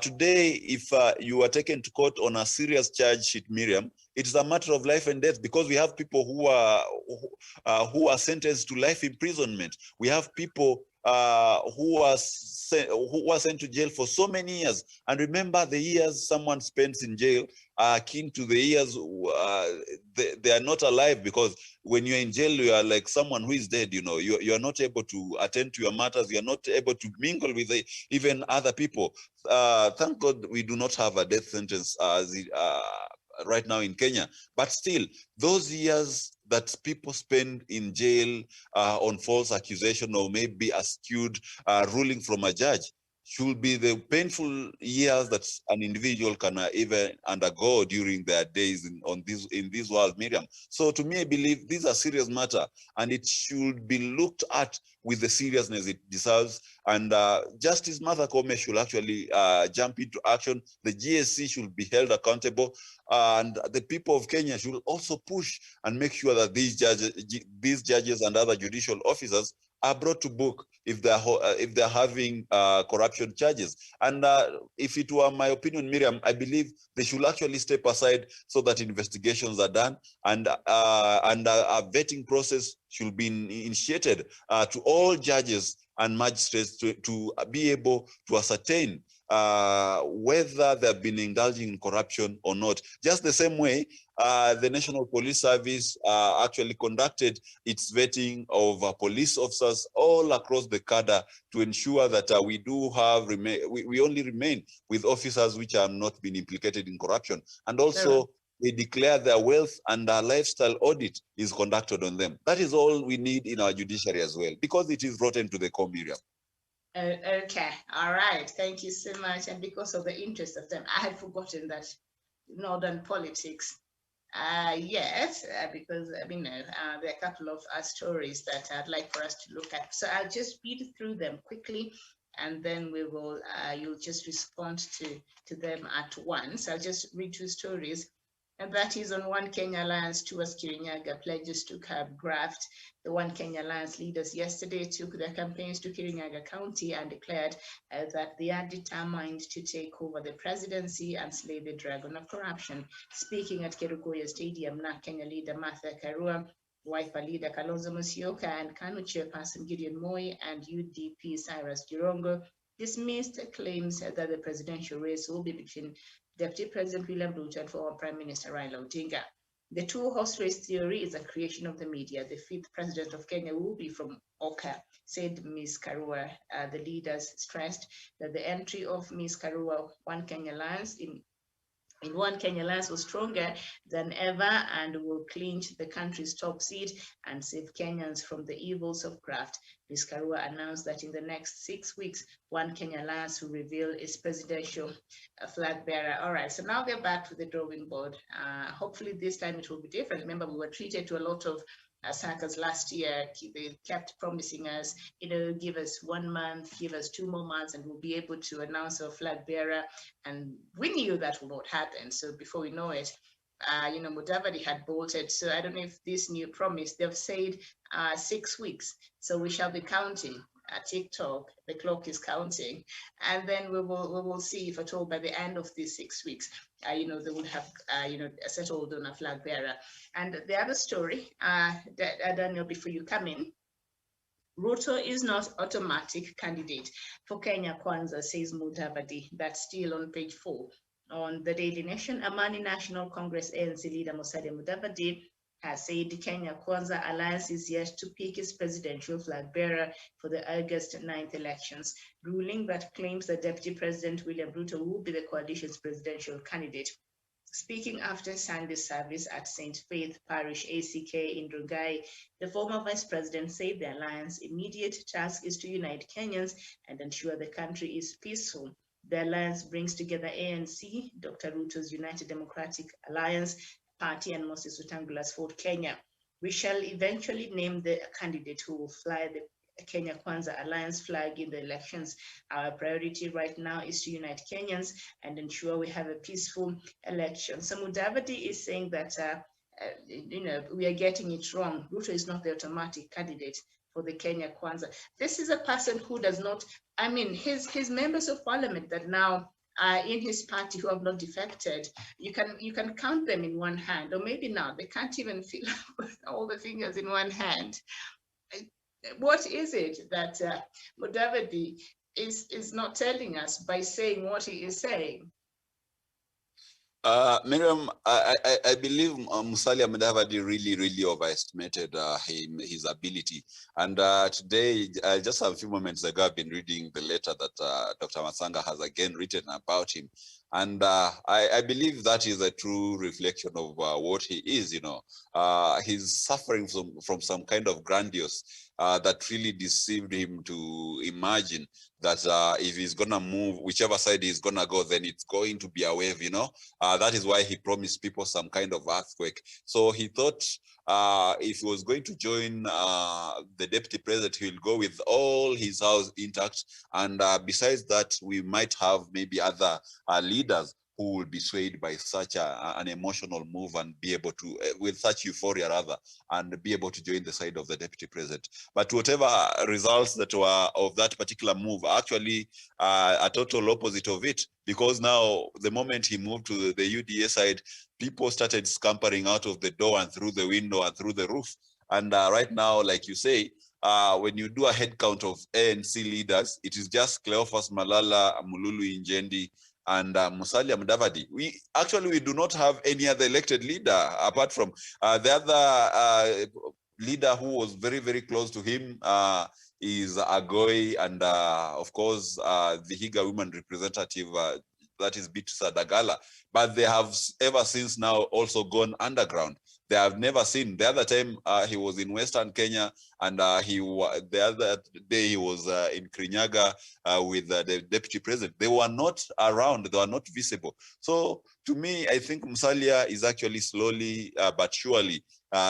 today, if you are taken to court on a serious charge sheet, Miriam, it's a matter of life and death, because we have people who are sentenced to life imprisonment. We have people who are sent to jail for so many years. And remember, the years someone spends in jail are akin to the years they are not alive, because when you're in jail, you are like someone who is dead. You know, you are not able to attend to your matters. You are not able to mingle with even other people. Thank God we do not have a death sentence right now in Kenya. But still, those years that people spend in jail on false accusation or maybe a skewed ruling from a judge should be the painful years that an individual can even undergo during their days in this world, Miriam. So to me, I believe this is a serious matter, and it should be looked at with the seriousness it deserves. And Justice Martha Koome should actually jump into action. The GSC should be held accountable, and the people of Kenya should also push and make sure that these judges and other judicial officers are brought to book if they're having corruption charges. And if it were my opinion, Miriam, I believe they should actually step aside so that investigations are done, and a vetting process should be initiated to all judges and magistrates to be able to ascertain whether they've been indulging in corruption or not. Just the same way, the National Police Service actually conducted its vetting of police officers all across the cadre to ensure that we only remain with officers which have not been implicated in corruption. And also, they declare their wealth, and a lifestyle audit is conducted on them. That is all we need in our judiciary as well, because it is rotten to the core, Miriam. Okay, all right. Thank you so much. And because of the interest of them, I had forgotten that northern politics. Yes, because I mean, there are a couple of stories that I'd like for us to look at. So I'll just read through them quickly, and then we will. You'll just respond to them at once. I'll just read two stories. And that is on One Kenya Alliance towards Kirinyaga pledges to curb graft. The One Kenya Alliance leaders yesterday took their campaigns to Kirinyaga County and declared that they are determined to take over the presidency and slay the dragon of corruption. Speaking at Kerugoya Stadium, NARC Kenya leader Martha Karua, Wiper leader Kalonzo Musyoka, and KANU chairperson Gideon Moi and UDP Cyrus Jirongo dismissed claims that the presidential race will be between Deputy President William Ruto and former Prime Minister Raila Odinga. The two-horse race theory is a creation of the media. The fifth president of Kenya will be from Oka, said Ms. Karua. The leaders stressed that the entry of Ms. Karua One Kenya Alliance in One Kenya Alliance was stronger than ever and will clinch the country's top seat and save Kenyans from the evils of graft. Ms. Karua announced that in the next 6 weeks, One Kenya Alliance will reveal its presidential flag bearer. All right, so now we're back to the drawing board. Hopefully this time it will be different. Remember, we were treated to a lot of suckers last year. They kept promising us, give us 1 month, give us 2 more months, and we'll be able to announce our flag bearer. And we knew that will not happen. So before we know it, Mudavadi had bolted. So I don't know if this new promise, they've said 6 weeks. So we shall be counting. TikTok, the clock is counting, and then we will see if at all by the end of these 6 weeks, they would have, settled on a flag bearer. And the other story, Daniel, before you come in, Ruto is not automatic candidate for Kenya Kwanza, says Mudavadi. That's still on page 4. On the Daily Nation, Amani National Congress ANC leader Musalia Mudavadi has said the Kenya Kwanza Alliance is yet to pick its presidential flag bearer for the August 9th elections, ruling that claims that Deputy President William Ruto will be the coalition's presidential candidate. Speaking after Sunday service at St. Faith Parish ACK in Rugai, the former vice president said the alliance's immediate task is to unite Kenyans and ensure the country is peaceful. The alliance brings together ANC, Dr. Ruto's United Democratic Alliance Party, and Moses Wetangula's Ford Kenya. We shall eventually name the candidate who will fly the Kenya Kwanza Alliance flag in the elections. Our priority right now is to unite Kenyans and ensure we have a peaceful election. So Mudavadi is saying that we are getting it wrong. Ruto is not the automatic candidate for the Kenya Kwanza. This is a person who does not, I mean, his members of parliament that now are in his party who have not defected, you can count them in one hand, or maybe now they can't even fill all the fingers in one hand. What is it that Mudavadi is not telling us by saying what he is saying? Miriam, I believe Musalia Mudavadi really overestimated his ability. And today, just a few moments ago, I've been reading the letter that Dr. Masanga has again written about him. And I believe that is a true reflection of what he is. He's suffering from some kind of grandiose that really deceived him to imagine that if he's gonna move, whichever side he's gonna go, then it's going to be a wave. That is why he promised people some kind of earthquake. So he thought if he was going to join the deputy president, he will go with all his house intact. And besides that, we might have maybe other leaders who will be swayed by such an emotional move and be able to, with such euphoria rather, and be able to join the side of the deputy president. But whatever results that were of that particular move, actually a total opposite of it, because now the moment he moved to the UDA side, people started scampering out of the door and through the window and through the roof. And right now, like you say, when you do a head count of ANC leaders, it is just Cleophas Malala, Mululu Injendi, and Musalia Mudavadi. We do not have any other elected leader apart from the other leader who was very close to him is Agoi, and of course the Higa women representative, that is Beatrice Dagala. But they have ever since now also gone underground. They have never seen. The other time he was in Western Kenya, and the other day he was in Kirinyaga with the deputy president. They were not around. They were not visible. So to me, I think Musalia is actually slowly but surely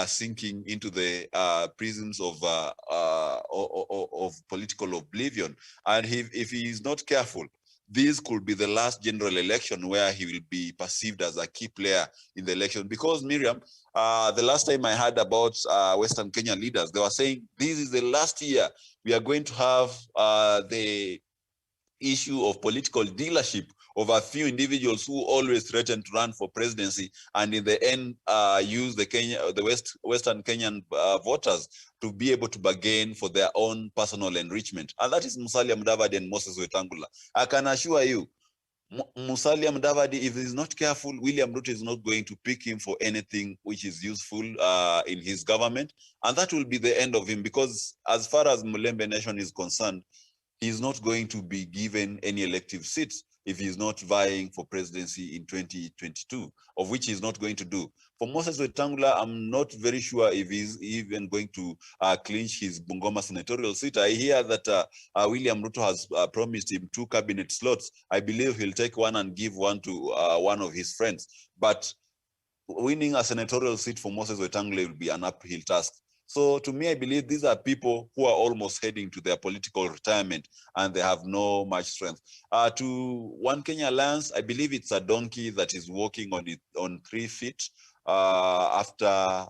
sinking into the prisons of political oblivion. And if he is not careful, this could be the last general election where he will be perceived as a key player in the election. Because Miriam, the last time I heard about Western Kenya leaders, they were saying this is the last year we are going to have the issue of political dealership of a few individuals who always threaten to run for presidency, and in the end use the Western Kenyan voters to be able to bargain for their own personal enrichment. And that is Musalia Mudavadi and Moses Wetangula. I can assure you, Musalia Mudavadi, if he's not careful, William Ruto is not going to pick him for anything which is useful in his government. And that will be the end of him, because as far as Mulembe Nation is concerned, he's not going to be given any elective seats if he's not vying for presidency in 2022, of which he's not going to do. For Moses Wetangula, I'm not very sure if he's even going to clinch his Bungoma senatorial seat. I hear that William Ruto has promised him 2 cabinet slots. I believe he'll take one and give one to one of his friends. But winning a senatorial seat for Moses Wetangula will be an uphill task. So to me, I believe these are people who are almost heading to their political retirement, and they have no much strength. To One Kenya Alliance, I believe it's a donkey that is walking on 3 feet after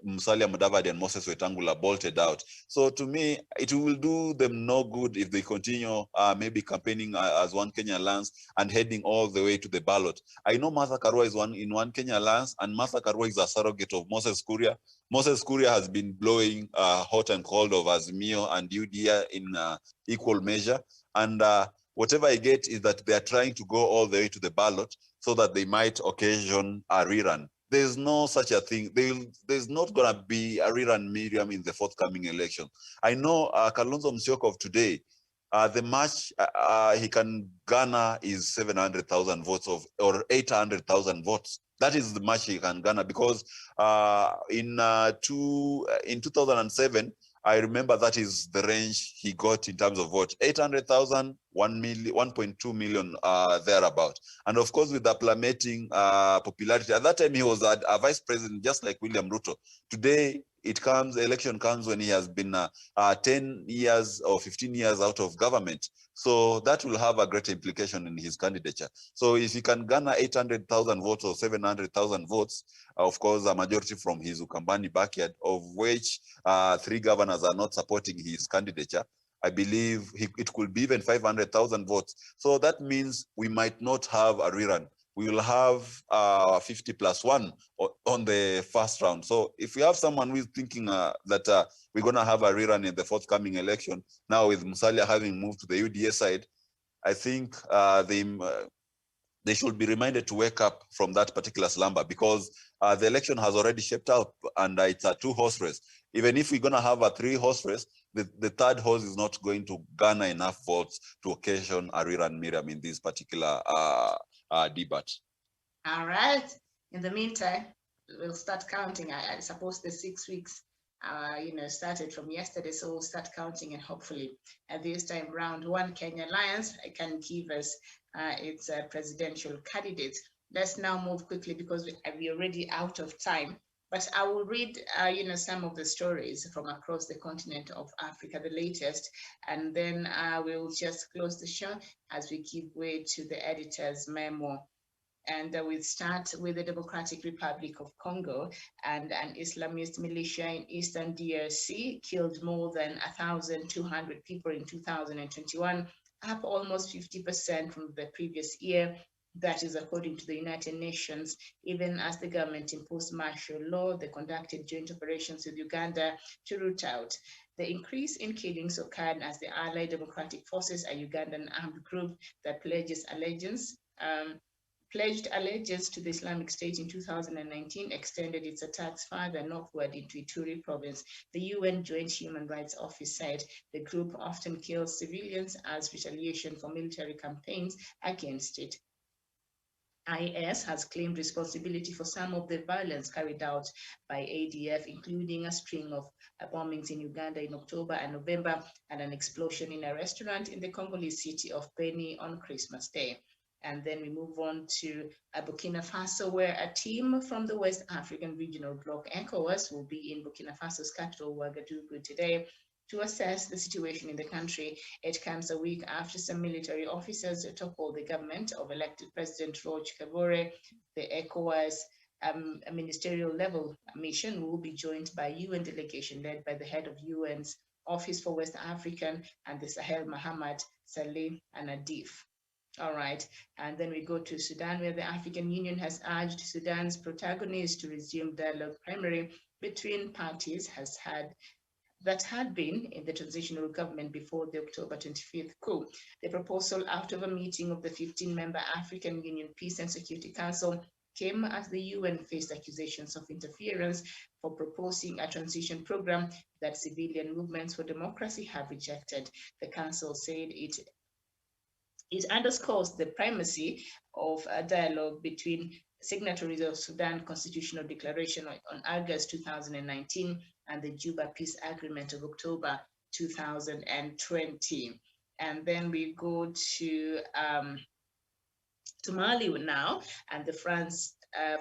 Musalia Mudavadi and Moses Wetangula bolted out. So to me, it will do them no good if they continue maybe campaigning as One Kenya Alliance and heading all the way to the ballot. I know Martha Karua is in One Kenya Alliance, and Martha Karua is a surrogate of Moses Kuria. Moses Kuria has been blowing hot and cold of Azimio and UDA in equal measure. And whatever I get is that they are trying to go all the way to the ballot so that they might occasion a rerun. There's no such a thing. There's not going to be a rerun, Miriam, in the forthcoming election. I know Kalonzo Musyoka of today, the match he can garner is 700,000 votes or 800,000 votes. That is the match he can garner, because in 2007, I remember that is the range he got in terms of vote: 800,000, 1 million, 1.2 million, thereabout. And of course, with the plummeting popularity, at that time he was a vice president, just like William Ruto. Today, election comes when he has been 10 years or 15 years out of government. So that will have a great implication in his candidature. So if he can garner 800,000 votes or 700,000 votes, of course, a majority from his Ukambani backyard, of which 3 governors are not supporting his candidature, I believe it could be even 500,000 votes. So that means we might not have a rerun. We will have 50+1 on the first round. So if we have someone who is thinking that we're going to have a rerun in the forthcoming election, now with Musalia having moved to the UDA side, I think they should be reminded to wake up from that particular slumber, because the election has already shaped out, and it's a 2-horse race. Even if we're going to have a 3-horse race, the third horse is not going to garner enough votes to occasion a rerun, Miriam, in this particular debate. All right. In the meantime, we'll start counting. I suppose the 6 weeks, started from yesterday, so we'll start counting, and hopefully at this time round one, Kenya Alliance can give us its presidential candidates. Let's now move quickly, because we're already out of time. But I will read, some of the stories from across the continent of Africa, the latest, and then we'll just close the show as we give way to the editor's memo. And we'll start with the Democratic Republic of Congo, and an Islamist militia in eastern DRC killed more than 1,200 people in 2021, up almost 50% from the previous year. That is according to the United Nations. Even as the government imposed martial law, they conducted joint operations with Uganda to root out. The increase in killings occurred as the Allied Democratic Forces, a Ugandan armed group that pledged allegiance to the Islamic State in 2019, extended its attacks farther northward into Ituri province. The UN Joint Human Rights Office said the group often kills civilians as retaliation for military campaigns against it. IS has claimed responsibility for some of the violence carried out by ADF, including a string of bombings in Uganda in October and November, and an explosion in a restaurant in the Congolese city of Beni on Christmas Day. And then we move on to Burkina Faso, where a team from the West African Regional Bloc, ECOWAS, will be in Burkina Faso's capital, Ouagadougou, today to assess the situation in the country. It comes a week after some military officers toppled the government of elected President Roch Kabore. The ECOWAS ministerial level mission will be joined by UN delegation led by the head of UN's Office for West African and the Sahel, Mohamed Saleh Anadif. All right, and then we go to Sudan, where the African Union has urged Sudan's protagonists to resume dialogue primary between parties that had been in the transitional government before the October 25th coup. The proposal out of a meeting of the 15-member African Union Peace and Security Council came as the UN faced accusations of interference for proposing a transition program that civilian movements for democracy have rejected. The council said it underscores the primacy of a dialogue between signatories of Sudan Constitutional Declaration on August 2019 and the Juba Peace Agreement of October 2020. And then we go to Mali now, and the France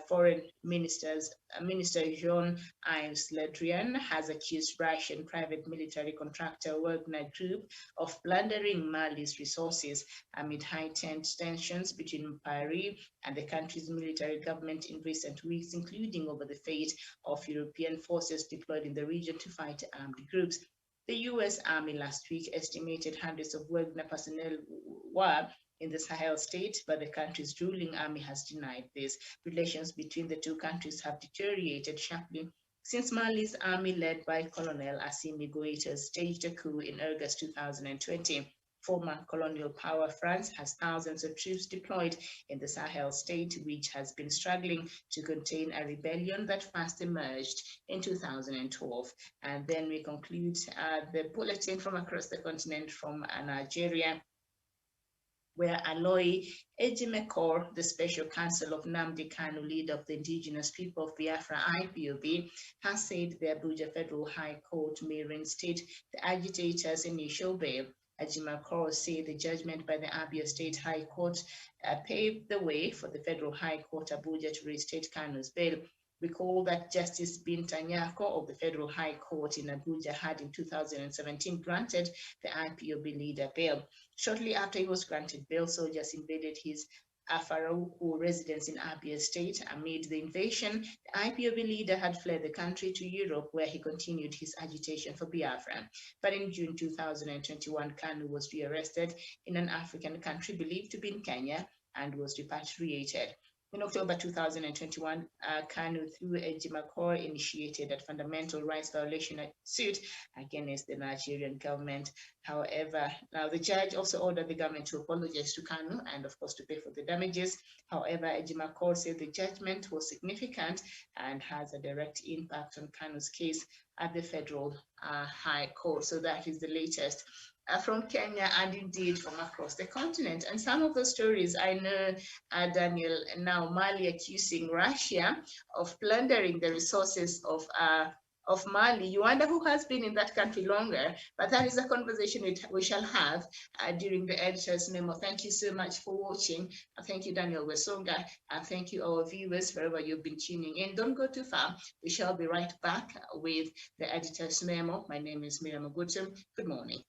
Foreign Minister Jean-Yves Le Drian has accused Russian private military contractor Wagner Group of plundering Mali's resources amid heightened tensions between Paris and the country's military government in recent weeks, including over the fate of European forces deployed in the region to fight armed groups. The U.S. Army last week estimated hundreds of Wagner personnel were in the Sahel state, but the country's ruling army has denied this. Relations between the two countries have deteriorated sharply since Mali's army, led by Colonel Assimi Goïta, staged a coup in August 2020. Former colonial power France has thousands of troops deployed in the Sahel state, which has been struggling to contain a rebellion that first emerged in 2012. And then we conclude the bulletin from across the continent from Nigeria, where Aloy Ejimekor, the Special Counsel of Nnamdi Kanu, leader of the Indigenous People of Biafra IPOB, has said the Abuja Federal High Court may reinstate the agitator's initial bail. Ejimekor said the judgment by the Abia State High Court paved the way for the Federal High Court Abuja to reinstate Kanu's bail. Recall that Justice Binta Nyako of the Federal High Court in Abuja had in 2017 granted the IPOB leader bail. Shortly after he was granted bail, soldiers invaded his Afarauku residence in Abia State. Amid the invasion, the IPOB leader had fled the country to Europe, where he continued his agitation for Biafra. But in June 2021, Kanu was rearrested in an African country believed to be in Kenya and was repatriated. In October 2021, Kanu, through Ejimekor, initiated a fundamental rights violation suit against the Nigerian government. However, now the judge also ordered the government to apologize to Kanu and, of course, to pay for the damages. However, Ejimekor said the judgment was significant and has a direct impact on Kanu's case at the Federal High Court. So that is the latest from Kenya and indeed from across the continent. And some of the stories I know, Daniel, now Mali accusing Russia of plundering the resources of Mali. You wonder who has been in that country longer, but that is a conversation we shall have during the editor's memo. Thank you so much for watching. Thank you, Daniel Wesonga, and thank you, our viewers, wherever you've been tuning in. Don't go too far. We shall be right back with the editor's memo. My name is Miriam Ogutu. Good morning.